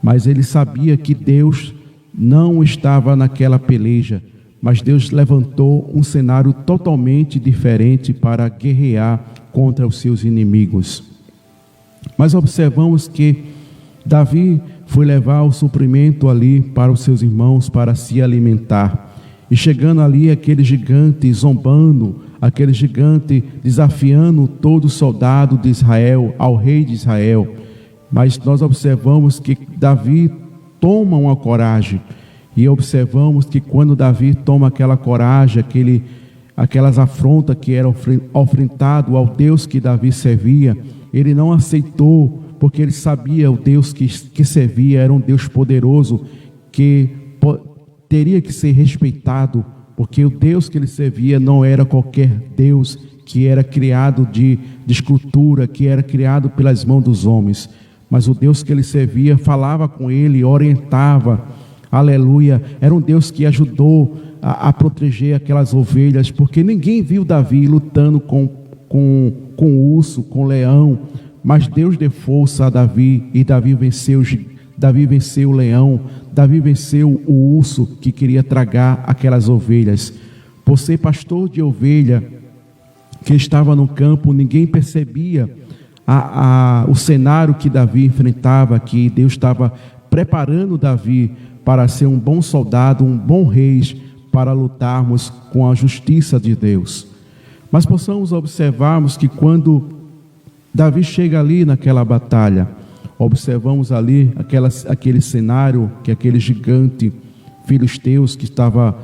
Mas ele sabia que Deus não estava naquela peleja, mas Deus levantou um cenário totalmente diferente para guerrear contra os seus inimigos. Mas observamos que Davi foi levar o suprimento ali para os seus irmãos para se alimentar. E chegando ali, aquele gigante zombando, aquele gigante desafiando todo soldado de Israel, ao rei de Israel. Mas nós observamos que Davi toma uma coragem. E observamos que quando Davi toma aquela coragem, aquelas afrontas que eram ofrentado ao Deus que Davi servia, ele não aceitou, porque ele sabia o Deus que servia era um Deus poderoso, que teria que ser respeitado, porque o Deus que ele servia não era qualquer Deus que era criado de escultura, que era criado pelas mãos dos homens, mas o Deus que ele servia falava com ele, orientava, aleluia, era um Deus que ajudou a proteger aquelas ovelhas, porque ninguém viu Davi lutando com urso, com leão, mas Deus deu força a Davi, e Davi venceu o leão, Davi venceu o urso que queria tragar aquelas ovelhas. Por ser pastor de ovelha, que estava no campo, ninguém percebia o cenário que Davi enfrentava, que Deus estava preparando Davi para ser um bom soldado, um bom rei, para lutarmos com a justiça de Deus. Mas possamos observarmos que quando Davi chega ali naquela batalha, observamos ali aquele cenário, que aquele gigante filisteus que estava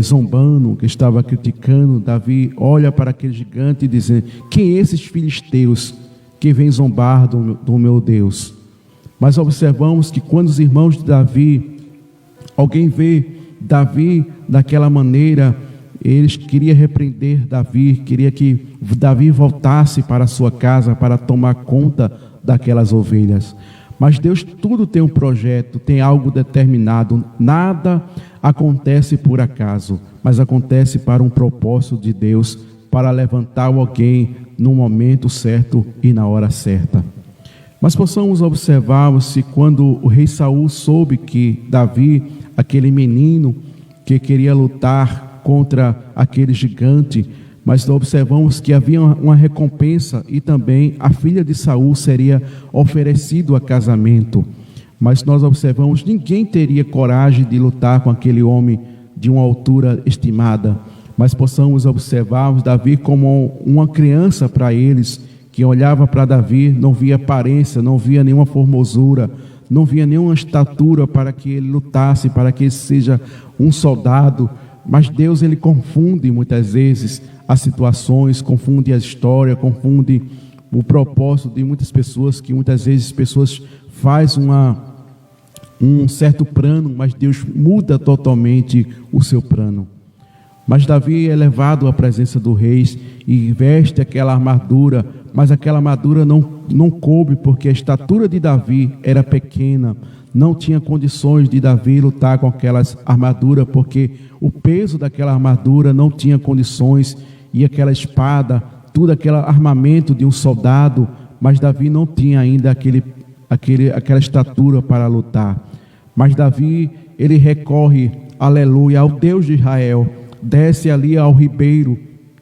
zombando, que estava criticando, Davi olha para aquele gigante e diz: quem esses filisteus que vêm zombar do meu Deus? Mas observamos que quando os irmãos de Davi, alguém vê Davi daquela maneira, eles queriam repreender Davi, queria que Davi voltasse para a sua casa para tomar conta daquelas ovelhas. Mas Deus tudo tem um projeto, tem algo determinado, nada acontece por acaso, mas acontece para um propósito de Deus, para levantar alguém no momento certo e na hora certa. Mas possamos observar se quando o rei Saul soube que Davi, aquele menino que queria lutar contra aquele gigante, mas observamos que havia uma recompensa, e também a filha de Saul seria oferecido a casamento. Mas nós observamos, ninguém teria coragem de lutar com aquele homem de uma altura estimada. Mas possamos observar Davi como uma criança para eles, que olhava para Davi, não via aparência, não via nenhuma formosura, não via nenhuma estatura para que ele lutasse, para que ele seja um soldado. Mas Deus, ele confunde muitas vezes as situações, confunde a história, confunde o propósito de muitas pessoas, que muitas vezes pessoas fazem um certo plano, mas Deus muda totalmente o seu plano. Mas Davi é levado à presença do rei e veste aquela armadura, mas aquela armadura não coube, porque a estatura de Davi era pequena, não tinha condições de Davi lutar com aquelas armaduras, porque o peso daquela armadura não tinha condições, e aquela espada, tudo aquele armamento de um soldado, mas Davi não tinha ainda aquela estatura para lutar. Mas Davi, ele recorre, aleluia, ao Deus de Israel, desce ali ao ribeiro,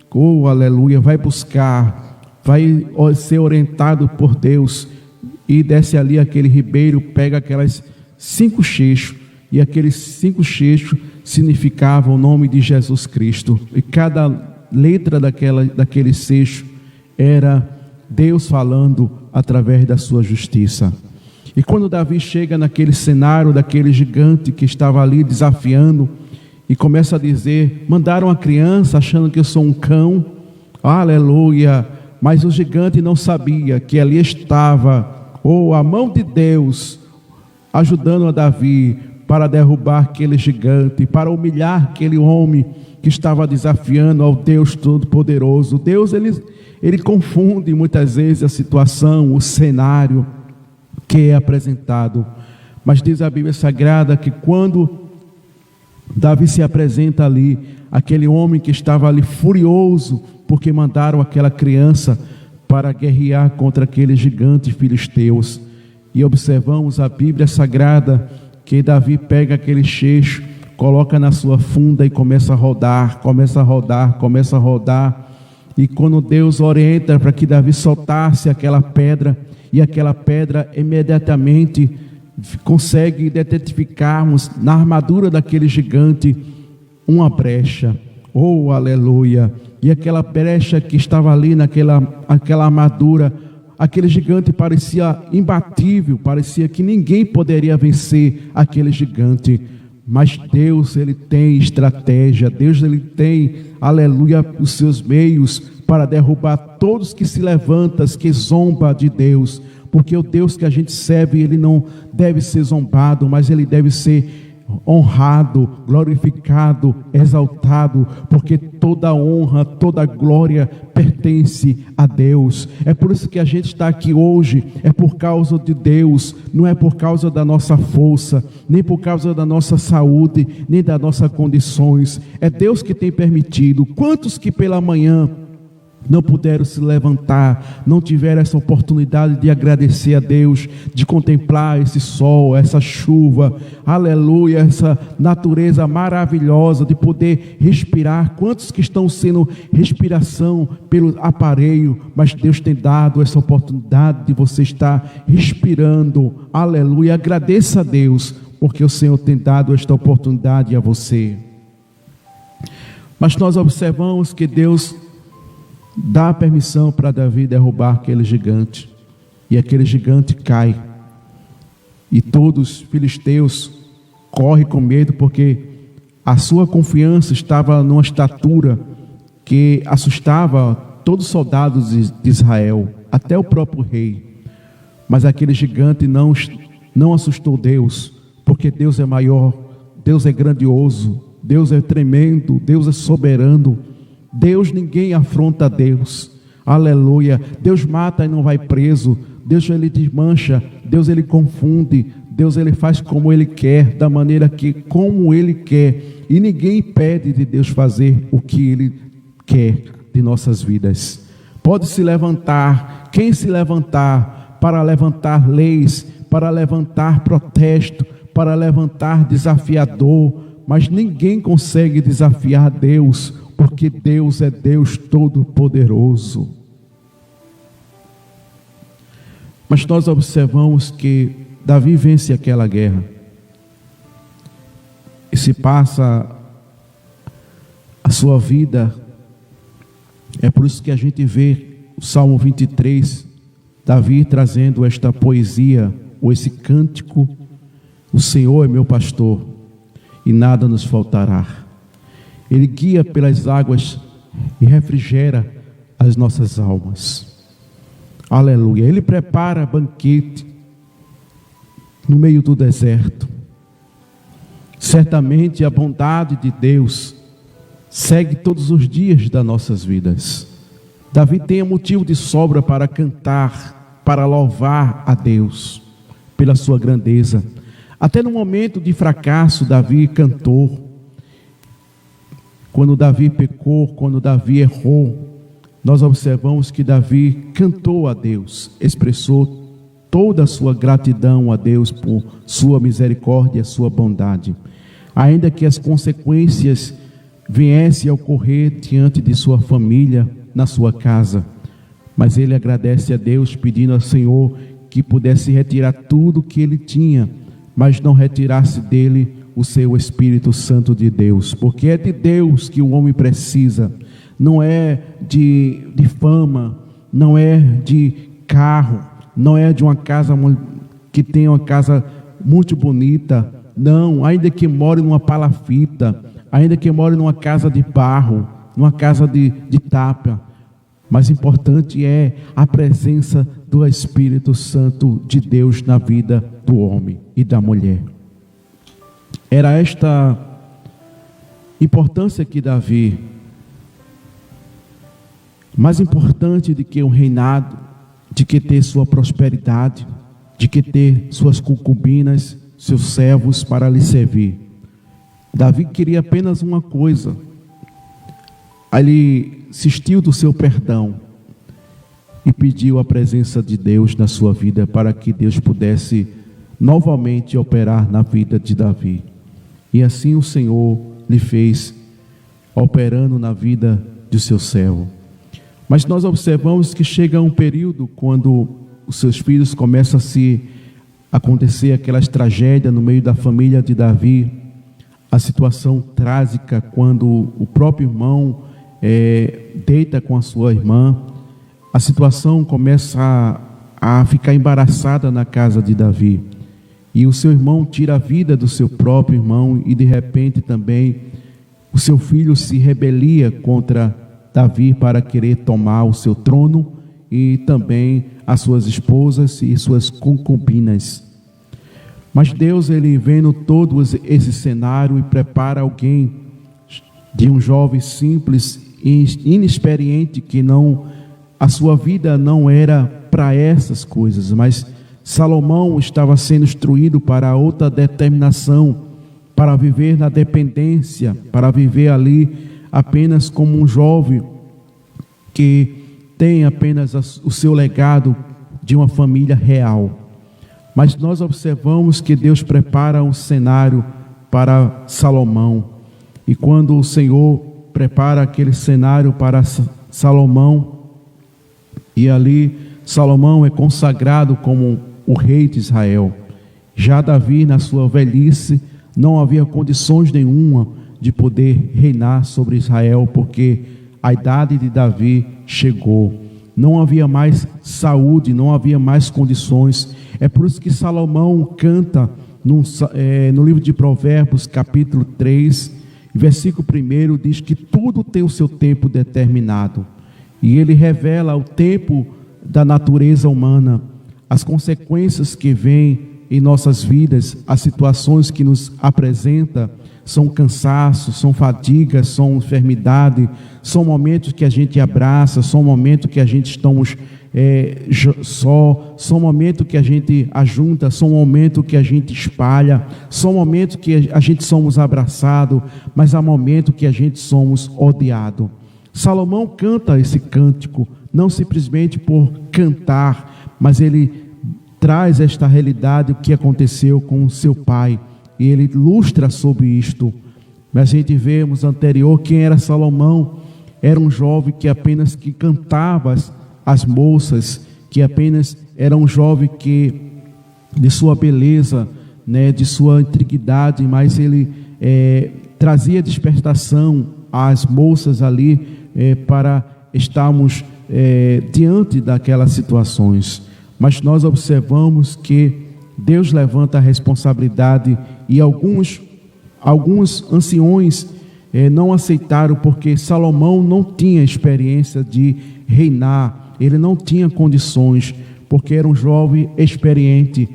oh aleluia, vai buscar, vai ser orientado por Deus, e desce ali aquele ribeiro, pega aquelas 5 cheixos, e aqueles 5 cheixos significavam o nome de Jesus Cristo, e cada letra daquele cesto era Deus falando através da sua justiça. E quando Davi chega naquele cenário daquele gigante que estava ali desafiando, e começa a dizer: mandaram a criança achando que eu sou um cão, aleluia, mas o gigante não sabia que ali estava a mão de Deus ajudando a Davi para derrubar aquele gigante, para humilhar aquele homem que estava desafiando ao Deus Todo-Poderoso. Deus, ele confunde muitas vezes a situação, o cenário que é apresentado. Mas diz a Bíblia Sagrada que quando Davi se apresenta ali, aquele homem que estava ali furioso, porque mandaram aquela criança para guerrear contra aqueles gigantes filisteus, e observamos a Bíblia Sagrada, que Davi pega aquele cheixo, coloca na sua funda e começa a rodar, começa a rodar, começa a rodar. E quando Deus orienta para que Davi soltasse aquela pedra, e aquela pedra imediatamente consegue identificarmos na armadura daquele gigante uma brecha. Oh, aleluia! E aquela brecha que estava ali aquela armadura, aquele gigante parecia imbatível, parecia que ninguém poderia vencer aquele gigante. Mas Deus, Ele tem estratégia, Deus, Ele tem, aleluia, os seus meios para derrubar todos que se levantam, que zombam de Deus, porque o Deus que a gente serve, Ele não deve ser zombado, mas Ele deve ser honrado, glorificado, exaltado, porque toda honra, toda glória pertence a Deus. É por isso que a gente está aqui hoje, é por causa de Deus, não é por causa da nossa força, nem por causa da nossa saúde, nem das nossas condições. É Deus que tem permitido. Quantos que pela manhã não puderam se levantar, não tiveram essa oportunidade de agradecer a Deus, de contemplar esse sol, essa chuva, aleluia, essa natureza maravilhosa, de poder respirar. Quantos que estão sendo respiração pelo aparelho, mas Deus tem dado essa oportunidade de você estar respirando, aleluia. Agradeça a Deus, porque o Senhor tem dado esta oportunidade a você. Mas nós observamos que Deus dá permissão para Davi derrubar aquele gigante, e aquele gigante cai, e todos os filisteus correm com medo, porque a sua confiança estava numa estatura que assustava todos os soldados de Israel, até o próprio rei. Mas aquele gigante não assustou Deus, porque Deus é maior, Deus é grandioso, Deus é tremendo, Deus é soberano. Deus, ninguém afronta a Deus, aleluia. Deus mata e não vai preso, Deus, Ele desmancha, Deus, Ele confunde, Deus, Ele faz como Ele quer, da maneira que, como Ele quer, e ninguém impede de Deus fazer o que Ele quer de nossas vidas. Pode se levantar, quem se levantar para levantar leis, para levantar protesto, para levantar desafiador, mas ninguém consegue desafiar Deus, porque Deus é Deus Todo-Poderoso. Mas nós observamos que Davi vence aquela guerra, e se passa a sua vida. É por isso que a gente vê o Salmo 23, Davi trazendo esta poesia, ou esse cântico: o Senhor é meu pastor, e nada nos faltará. Ele guia pelas águas e refrigera as nossas almas. Aleluia. Ele prepara banquete no meio do deserto. Certamente a bondade de Deus segue todos os dias das nossas vidas. Davi tem motivo de sobra para cantar, para louvar a Deus pela sua grandeza. Até no momento de fracasso, Davi cantou. Quando Davi pecou, quando Davi errou, nós observamos que Davi cantou a Deus, expressou toda a sua gratidão a Deus por sua misericórdia, sua bondade. Ainda que as consequências viessem a ocorrer diante de sua família, na sua casa, mas ele agradece a Deus, pedindo ao Senhor que pudesse retirar tudo que ele tinha, mas não retirasse dele o seu Espírito Santo de Deus, porque é de Deus que o homem precisa, não é de fama, não é de carro, não é de uma casa que tenha uma casa muito bonita, não, ainda que more numa palafita, ainda que more numa casa de barro, numa casa de tapa, mas importante é a presença do Espírito Santo de Deus na vida do homem e da mulher. Era esta importância que Davi, mais importante do que um reinado, de que ter sua prosperidade, de que ter suas concubinas, seus servos para lhe servir. Davi queria apenas uma coisa. Ele insistiu do seu perdão. e pediu a presença de Deus na sua vida para que Deus pudesse novamente operar na vida de Davi. E assim o Senhor lhe fez, operando na vida de seu servo. Mas nós observamos que chega um período quando os seus filhos começam a acontecer aquelas tragédias no meio da família de Davi, a situação trágica quando o próprio irmão deita com a sua irmã, a situação começa a ficar embaraçada na casa de Davi, e o seu irmão tira a vida do seu próprio irmão, e de repente também o seu filho se rebelia contra Davi para querer tomar o seu trono, e também as suas esposas e suas concubinas. Mas Deus, ele vendo todo esse cenário, e prepara alguém, de um jovem simples e inexperiente, que a sua vida não era para essas coisas, mas Salomão estava sendo instruído para outra determinação, para viver na dependência, para viver ali apenas como um jovem que tem apenas o seu legado de uma família real. Mas nós observamos que Deus prepara um cenário para Salomão, e quando o Senhor prepara aquele cenário para Salomão, e ali Salomão é consagrado como o rei de Israel. Já Davi, na sua velhice, não havia condições nenhuma de poder reinar sobre Israel, porque a idade de Davi chegou. Não havia mais saúde, não havia mais condições. É por isso que Salomão canta no livro de Provérbios, capítulo 3, versículo 1, diz que tudo tem o seu tempo determinado. E ele revela o tempo da natureza humana, as consequências que vêm em nossas vidas, as situações que nos apresenta, são cansaço, são fadigas, são enfermidade, são momentos que a gente abraça, são momentos que a gente estamos só, são momentos que a gente ajunta, são momentos que a gente espalha, são momentos que a gente somos abraçados, mas há momentos que a gente somos odiados. Salomão canta esse cântico, não simplesmente por cantar, mas ele traz esta realidade, o que aconteceu com o seu pai, e ele ilustra sobre isto. Mas a gente vemos anterior, quem era Salomão? Era um jovem que apenas que cantava as moças, que apenas era um jovem que, de sua beleza, de sua integridade, mas ele trazia despertação às moças ali, para estarmos diante daquelas situações. Mas nós observamos que Deus levanta a responsabilidade, e alguns anciões não aceitaram, porque Salomão não tinha experiência de reinar, ele não tinha condições, porque era um jovem experiente.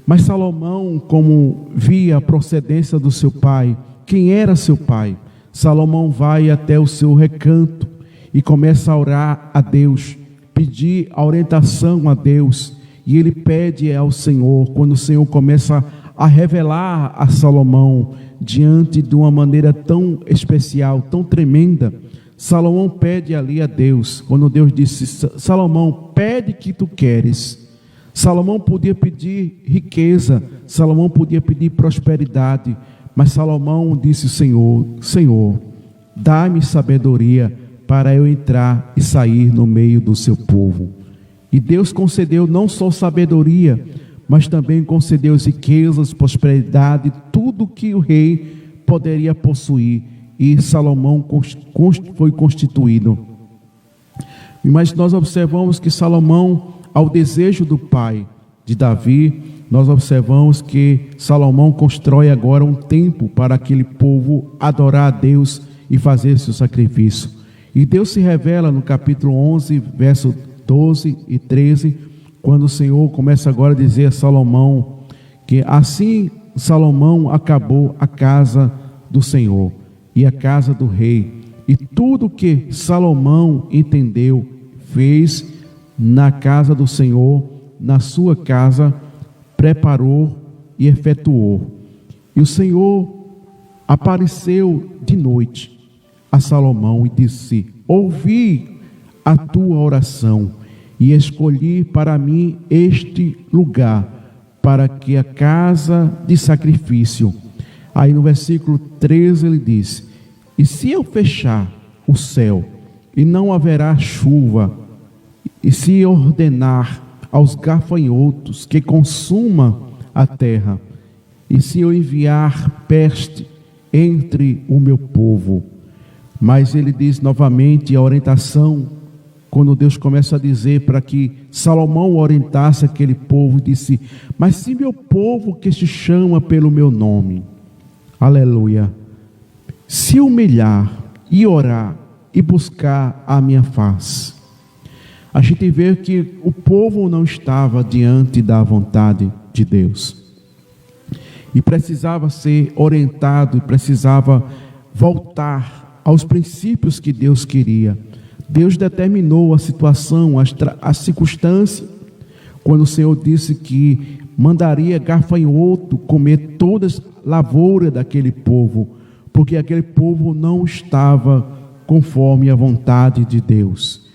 Mas Salomão, como via a procedência do seu pai, quem era seu pai, Salomão vai até o seu recanto e começa a orar a Deus, pedir a orientação a Deus, e ele pede ao Senhor. Quando o Senhor começa a revelar a Salomão, diante de uma maneira tão especial, tão tremenda, Salomão pede ali a Deus. Quando Deus disse: Salomão, pede que tu queres. Salomão podia pedir riqueza, Salomão podia pedir prosperidade, mas Salomão disse: Senhor, dá-me sabedoria para eu entrar e sair no meio do seu povo. E Deus concedeu não só sabedoria, mas também concedeu riquezas, prosperidade, tudo que o rei poderia possuir. E Salomão foi constituído. Mas nós observamos que Salomão, ao desejo do pai de Davi, nós observamos que Salomão constrói agora um templo para aquele povo adorar a Deus e fazer seu sacrifício. E Deus se revela no capítulo 11, verso 12 e 13, quando o Senhor começa agora a dizer a Salomão que assim Salomão acabou a casa do Senhor e a casa do rei, e tudo que Salomão entendeu, fez na casa do Senhor, na sua casa, preparou e efetuou. E o Senhor apareceu de noite a Salomão e disse: ouvi a tua oração e escolhi para mim este lugar, para que a casa de sacrifício. Aí no versículo 13 ele diz: e se eu fechar o céu, e não haverá chuva, e se ordenar aos gafanhotos que consuma a terra, e se eu enviar peste entre o meu povo. Mas ele diz novamente a orientação, quando Deus começa a dizer para que Salomão orientasse aquele povo, disse: mas se meu povo que se chama pelo meu nome, aleluia, se humilhar e orar e buscar a minha face. A gente vê que o povo não estava diante da vontade de Deus e precisava ser orientado, e precisava voltar aos princípios que Deus queria. Deus determinou a situação, a circunstância, quando o Senhor disse que mandaria gafanhoto comer todas as lavouras daquele povo, porque aquele povo não estava conforme a vontade de Deus.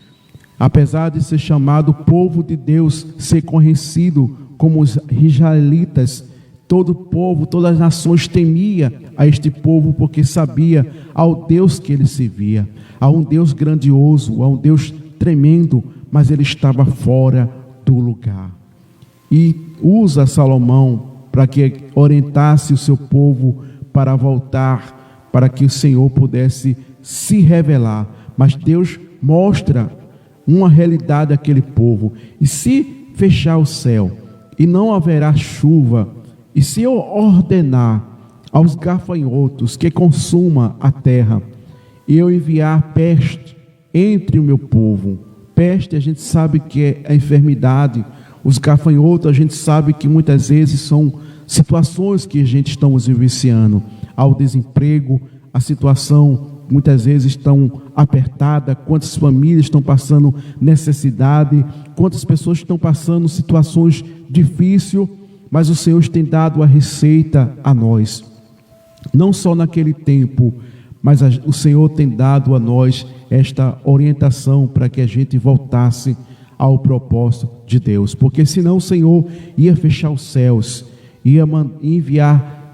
Apesar de ser chamado povo de Deus, ser conhecido como os israelitas, todo o povo, todas as nações temia a este povo, porque sabia ao Deus que ele servia, a um Deus grandioso, a um Deus tremendo, mas ele estava fora do lugar. E usa Salomão para que orientasse o seu povo para voltar, para que o Senhor pudesse se revelar. Mas Deus mostra uma realidade àquele povo: e se fechar o céu, e não haverá chuva, e se eu ordenar aos gafanhotos que consuma a terra, e eu enviar peste entre o meu povo. Peste a gente sabe que é a enfermidade. Os gafanhotos a gente sabe que muitas vezes são situações que a gente estamos vivenciando, ao desemprego, a situação muitas vezes estão apertada, quantas famílias estão passando necessidade, quantas pessoas estão passando situações difíceis, mas o Senhor tem dado a receita a nós, não só naquele tempo, mas o Senhor tem dado a nós esta orientação para que a gente voltasse ao propósito de Deus, porque senão o Senhor ia fechar os céus, ia enviar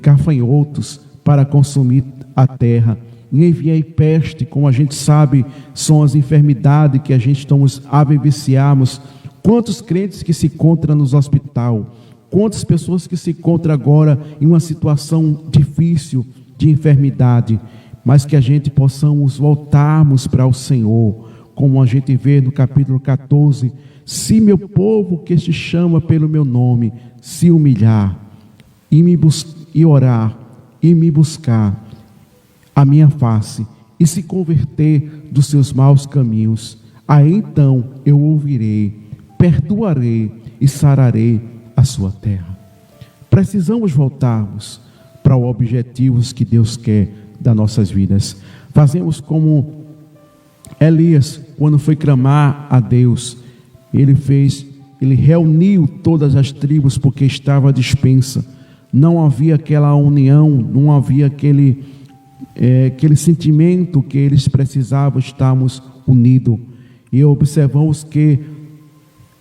gafanhotos para consumir a terra, e enviar peste, como a gente sabe, são as enfermidades que a gente estamos a vivenciarmos. Quantos crentes que se encontram nos hospitais, quantas pessoas que se encontram agora em uma situação difícil de enfermidade, mas que a gente possamos voltarmos para o Senhor, como a gente vê no capítulo 14, se meu povo que se chama pelo meu nome, se humilhar, e orar, e me buscar a minha face, e se converter dos seus maus caminhos, aí então eu ouvirei, perdoarei e sararei a sua terra. Precisamos voltarmos para os objetivos que Deus quer das nossas vidas. Fazemos como Elias, quando foi clamar a Deus, ele reuniu todas as tribos, porque estava dispensa, não havia aquela união, não havia aquele sentimento que eles precisavam estarmos unidos. E observamos que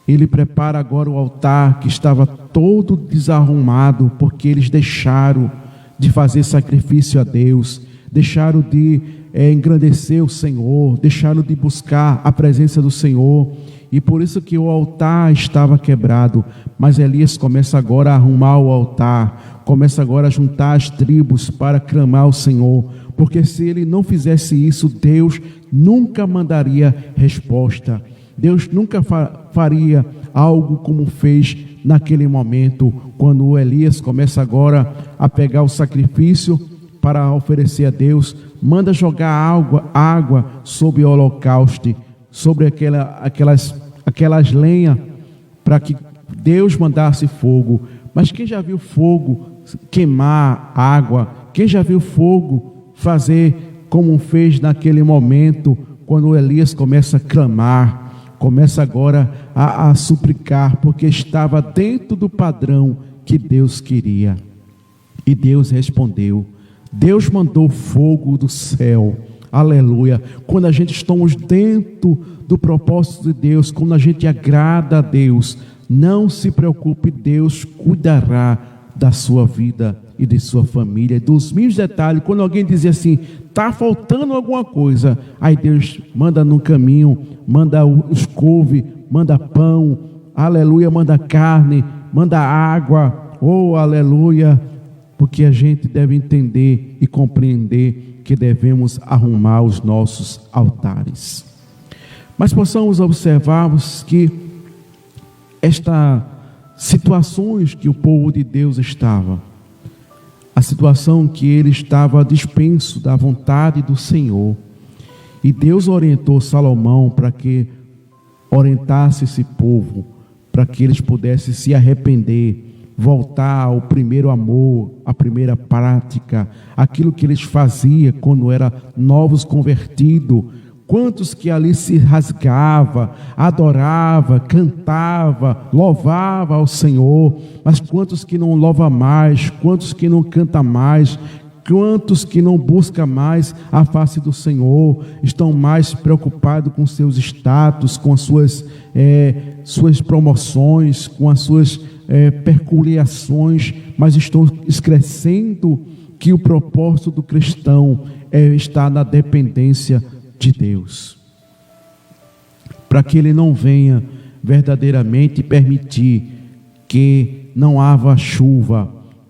ele prepara agora o altar, que estava todo desarrumado, porque eles deixaram de fazer sacrifício a Deus, deixaram de engrandecer o Senhor, deixaram de buscar a presença do Senhor, e por isso que o altar estava quebrado. Mas Elias começa agora a arrumar o altar, começa agora a juntar as tribos para clamar ao Senhor, porque se ele não fizesse isso, Deus nunca mandaria resposta, Deus nunca faria algo como fez naquele momento, quando o Elias começa agora a pegar o sacrifício para oferecer a Deus, manda jogar água sobre o holocausto, sobre aquelas lenhas, para que Deus mandasse fogo. Mas quem já viu fogo queimar água? Quem já viu fogo fazer como fez naquele momento, quando Elias começa a clamar, começa agora a suplicar, porque estava dentro do padrão que Deus queria. E Deus respondeu. Deus mandou fogo do céu, aleluia. Quando a gente estamos dentro do propósito de Deus, quando a gente agrada a Deus, não se preocupe, Deus cuidará da sua vida e de sua família, dos mínimos detalhes. Quando alguém dizia assim, está faltando alguma coisa, aí Deus manda no caminho, manda os couve, manda pão, aleluia, manda carne, manda água, oh aleluia, porque a gente deve entender e compreender que devemos arrumar os nossos altares. Mas possamos observarmos que estas situações que o povo de Deus estava, a situação que ele estava dispenso da vontade do Senhor, e Deus orientou Salomão para que orientasse esse povo, para que eles pudessem se arrepender, voltar ao primeiro amor, à primeira prática, aquilo que eles faziam quando eram novos convertidos. Quantos que ali se rasgava, adorava, cantava, louvava ao Senhor, mas quantos que não louva mais, quantos que não canta mais, quantos que não busca mais a face do Senhor, estão mais preocupados com seus status, com as suas promoções, com as suas peculiações, mas estão esquecendo que o propósito do cristão está na dependência de Deus, para que ele não venha verdadeiramente permitir que não haja chuva,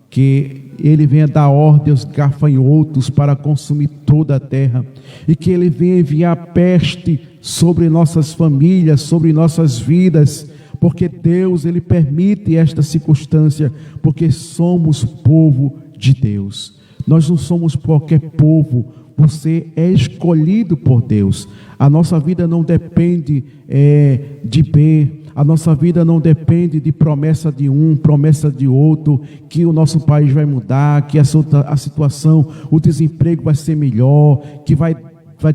que ele venha dar ordem aos gafanhotos para consumir toda a terra, e que ele venha enviar peste sobre nossas famílias, sobre nossas vidas, porque Deus, ele permite esta circunstância, porque somos povo de Deus. Nós não somos qualquer povo. Você é escolhido por Deus. A nossa vida não depende de B, a nossa vida não depende de promessa de um, promessa de outro, que o nosso país vai mudar, que a situação, o desemprego vai ser melhor, que vai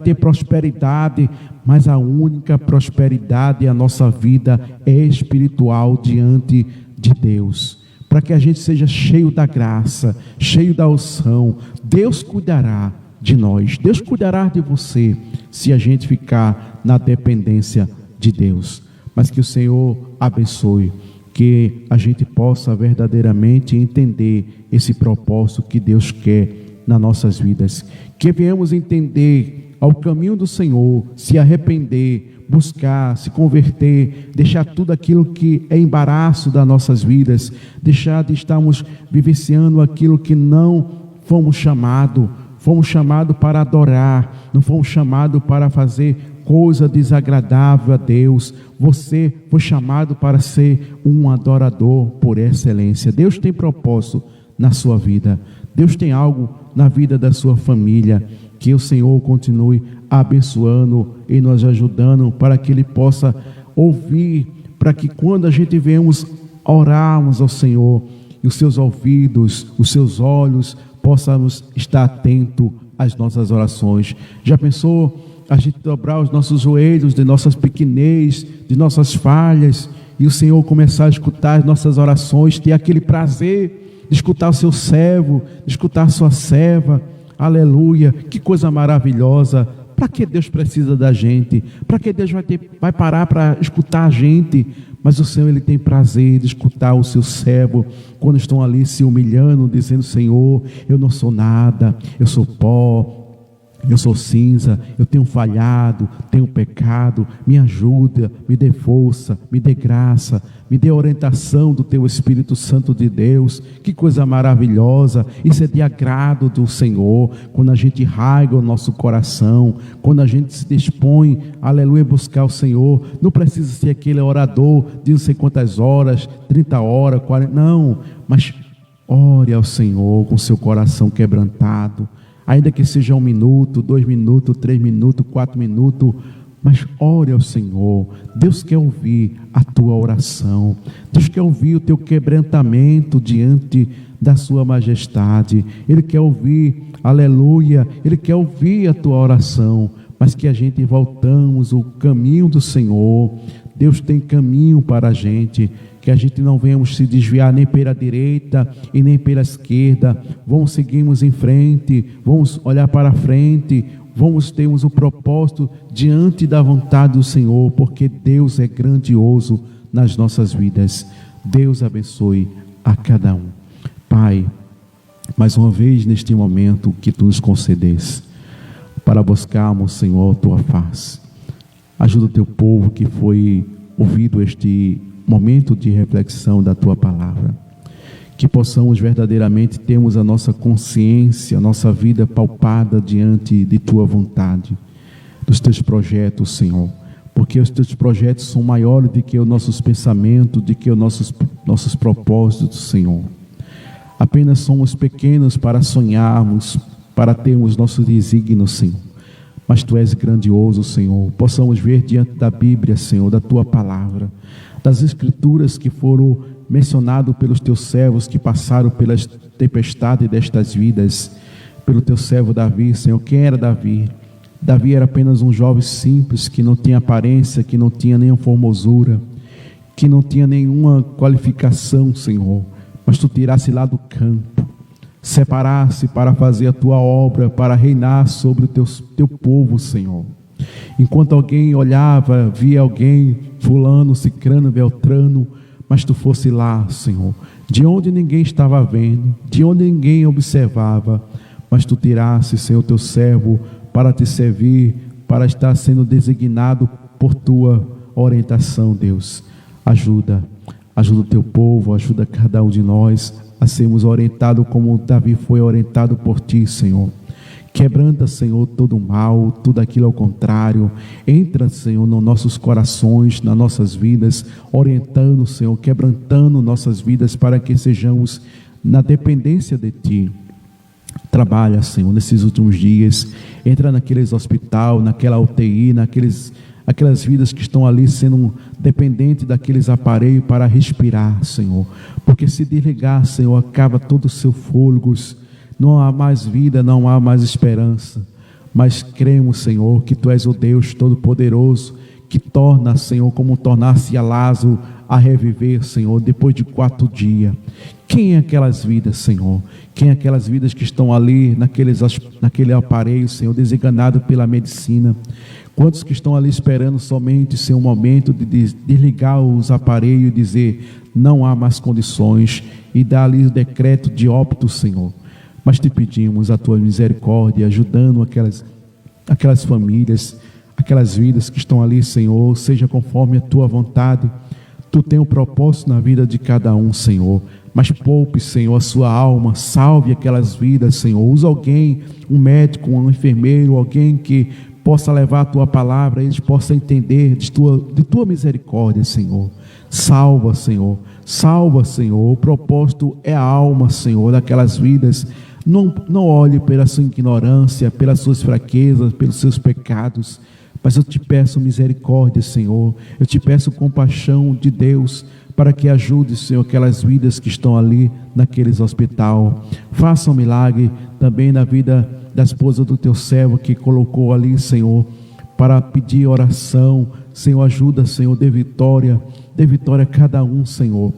ter prosperidade, mas a única prosperidade a nossa vida é espiritual diante de Deus. Para que a gente seja cheio da graça, cheio da unção, Deus cuidará de nós, Deus cuidará de você, se a gente ficar na dependência de Deus. Mas que o Senhor abençoe, que a gente possa verdadeiramente entender esse propósito que Deus quer nas nossas vidas, que venhamos entender ao caminho do Senhor, se arrepender, buscar, se converter, deixar tudo aquilo que é embaraço das nossas vidas, deixar de estarmos vivenciando aquilo que não fomos chamados. Fomos chamados para adorar, não fomos chamados para fazer coisa desagradável a Deus. Você foi chamado para ser um adorador por excelência. Deus tem propósito na sua vida. Deus tem algo na vida da sua família. Que o Senhor continue abençoando e nos ajudando para que Ele possa ouvir, para que quando a gente venhamos orarmos ao Senhor, e os seus ouvidos, os seus olhos, possamos estar atentos às nossas orações. Já pensou a gente dobrar os nossos joelhos de nossas pequenez, de nossas falhas, e o Senhor começar a escutar as nossas orações, ter aquele prazer de escutar o seu servo, de escutar a sua serva, aleluia, que coisa maravilhosa. Para que Deus precisa da gente? Para que Deus vai parar para escutar a gente? Mas o Senhor, Ele tem prazer de escutar o seu servo, quando estão ali se humilhando, dizendo: Senhor, eu não sou nada, eu sou pó, eu sou cinza, eu tenho falhado, tenho pecado, me ajuda, me dê força, me dê graça, me dê orientação do Teu Espírito Santo de Deus. Que coisa maravilhosa, isso é de agrado do Senhor, quando a gente rasga o nosso coração, quando a gente se dispõe, aleluia, a buscar o Senhor. Não precisa ser aquele orador de não sei quantas horas, 30 horas, 40, não, mas ore ao Senhor com seu coração quebrantado, ainda que seja 1 minuto, 2 minutos, 3 minutos, 4 minutos, mas ore ao Senhor. Deus quer ouvir a tua oração, Deus quer ouvir o teu quebrantamento diante da sua majestade. Ele quer ouvir, aleluia, Ele quer ouvir a tua oração, mas que a gente voltamos o caminho do Senhor. Deus tem caminho para a gente, que a gente não venhamos se desviar nem pela direita e nem pela esquerda. Vamos seguirmos em frente, vamos olhar para frente, vamos termos o propósito diante da vontade do Senhor, porque Deus é grandioso nas nossas vidas. Deus abençoe a cada um. Pai, mais uma vez neste momento que Tu nos concedesse, para buscarmos, Senhor, Tua face. Ajuda o Teu povo que foi ouvido este momento de reflexão da Tua palavra. Que possamos verdadeiramente termos a nossa consciência, a nossa vida palpada diante de Tua vontade, dos Teus projetos, Senhor. Porque os Teus projetos são maiores do que os nossos pensamentos, do que os nossos propósitos, Senhor. Apenas somos pequenos para sonharmos, para termos nossos desígnios, Senhor. Mas Tu és grandioso, Senhor. Possamos ver diante da Bíblia, Senhor, da Tua palavra, das Escrituras que foram mencionadas pelos Teus servos que passaram pelas tempestades destas vidas, pelo Teu servo Davi, Senhor. Quem era Davi? Davi era apenas um jovem simples, que não tinha aparência, que não tinha nenhuma formosura, que não tinha nenhuma qualificação, Senhor. Mas Tu tirasse lá do campo, separasse para fazer a Tua obra, para reinar sobre o Teu povo, Senhor. Enquanto alguém olhava, via alguém, fulano, cicrano, beltrano, mas Tu fosse lá, Senhor, de onde ninguém estava vendo, de onde ninguém observava, mas Tu tirasse, Senhor, Teu servo para Te servir, para estar sendo designado por Tua orientação, Deus. Ajuda o Teu povo, ajuda cada um de nós a sermos orientados como Davi foi orientado por Ti, Senhor. Quebranta, Senhor, todo o mal, tudo aquilo ao contrário. Entra, Senhor, nos nossos corações, nas nossas vidas, orientando, Senhor, quebrantando nossas vidas para que sejamos na dependência de Ti. Trabalha, Senhor, nesses últimos dias. Entra naqueles hospitais, naquela UTI, aquelas vidas que estão ali sendo dependentes daqueles aparelhos para respirar, Senhor. Porque se desligar, Senhor, acaba todo o seu fôlego. Não há mais vida, não há mais esperança. Mas cremos, Senhor, que Tu és o Deus Todo-Poderoso, que torna, Senhor, como tornasse a Lázaro a reviver, Senhor, depois de 4 dias. Quem é aquelas vidas, Senhor? Quem é aquelas vidas que estão ali naquele aparelho, Senhor, desenganado pela medicina? Quantos que estão ali esperando somente ser um momento de desligar os aparelhos e dizer, não há mais condições, e dar ali o decreto de óbito, Senhor. Mas Te pedimos a Tua misericórdia, ajudando aquelas famílias, aquelas vidas que estão ali, Senhor, seja conforme a Tua vontade. Tu tem um propósito na vida de cada um, Senhor. Mas poupe, Senhor, a sua alma, salve aquelas vidas, Senhor. Usa alguém, um médico, um enfermeiro, alguém que possa levar a Tua palavra, eles possam entender de tua misericórdia, Senhor. Salva, Senhor. Salva, Senhor. O propósito é a alma, Senhor, daquelas vidas. Não olhe pela sua ignorância, pelas suas fraquezas, pelos seus pecados, mas eu Te peço misericórdia, Senhor. Eu Te peço compaixão de Deus, para que ajude, Senhor, aquelas vidas que estão ali naqueles hospital. Faça um milagre também na vida da esposa do Teu servo que colocou ali, Senhor, para pedir oração. Senhor, ajuda, Senhor, dê vitória a cada um, Senhor.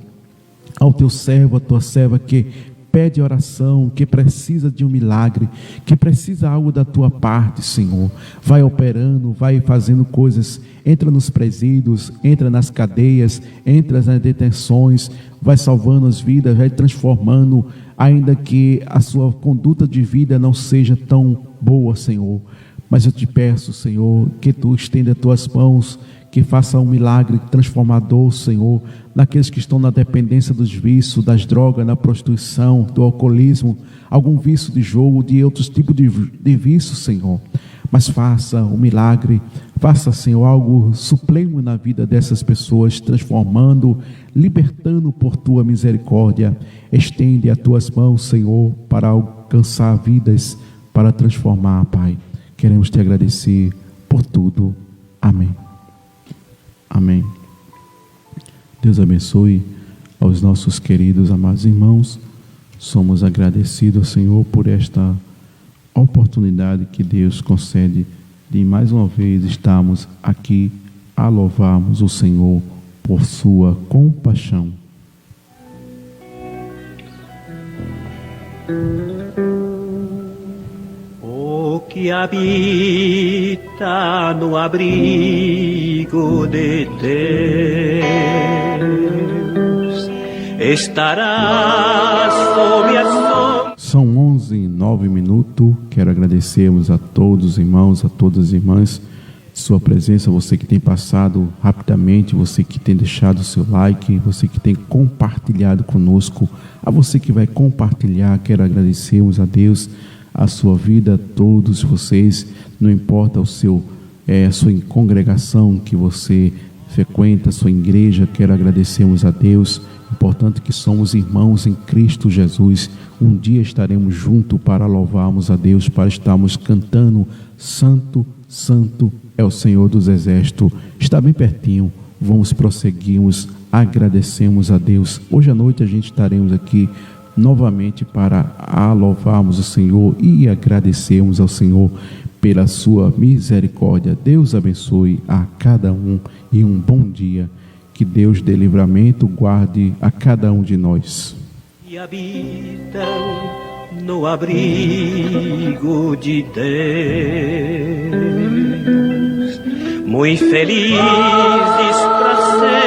Ao Teu servo, a Tua serva que pede oração, que precisa de um milagre, que precisa algo da Tua parte, Senhor. Vai operando, vai fazendo coisas, entra nos presídios, entra nas cadeias, entra nas detenções, vai salvando as vidas, vai transformando, ainda que a sua conduta de vida não seja tão boa, Senhor. Mas eu Te peço, Senhor, que Tu estenda as Tuas mãos, que faça um milagre transformador, Senhor, naqueles que estão na dependência dos vícios, das drogas, na prostituição, do alcoolismo, algum vício de jogo, de outros tipos de vício, Senhor. Mas faça um milagre, faça, Senhor, algo supremo na vida dessas pessoas, transformando, libertando por Tua misericórdia. Estende as Tuas mãos, Senhor, para alcançar vidas, para transformar, Pai. Queremos Te agradecer por tudo. Amém. Amém. Deus abençoe aos nossos queridos, amados irmãos. Somos agradecidos, Senhor, por esta oportunidade que Deus concede de mais uma vez estarmos aqui a louvarmos o Senhor por Sua compaixão. O que e habita no abrigo de Deus, estará sob a sombra. São 11:09. Quero agradecermos a todos os irmãos, a todas as irmãs, sua presença, você que tem passado rapidamente, você que tem deixado o seu like, você que tem compartilhado conosco, a você que vai compartilhar, quero agradecermos a Deus, a sua vida, a todos vocês, não importa a sua congregação que você frequenta, a sua igreja, quero agradecermos a Deus. Importante que somos irmãos em Cristo Jesus. Um dia estaremos juntos para louvarmos a Deus, para estarmos cantando Santo, Santo é o Senhor dos Exércitos. Está bem pertinho, vamos prosseguirmos, agradecemos a Deus. Hoje à noite a gente estaremos aqui novamente para louvarmos o Senhor e agradecermos ao Senhor pela sua misericórdia. Deus abençoe a cada um e um bom dia. Que Deus dê livramento, guarde a cada um de nós. E habitam no abrigo de Deus, muito felizes para sempre.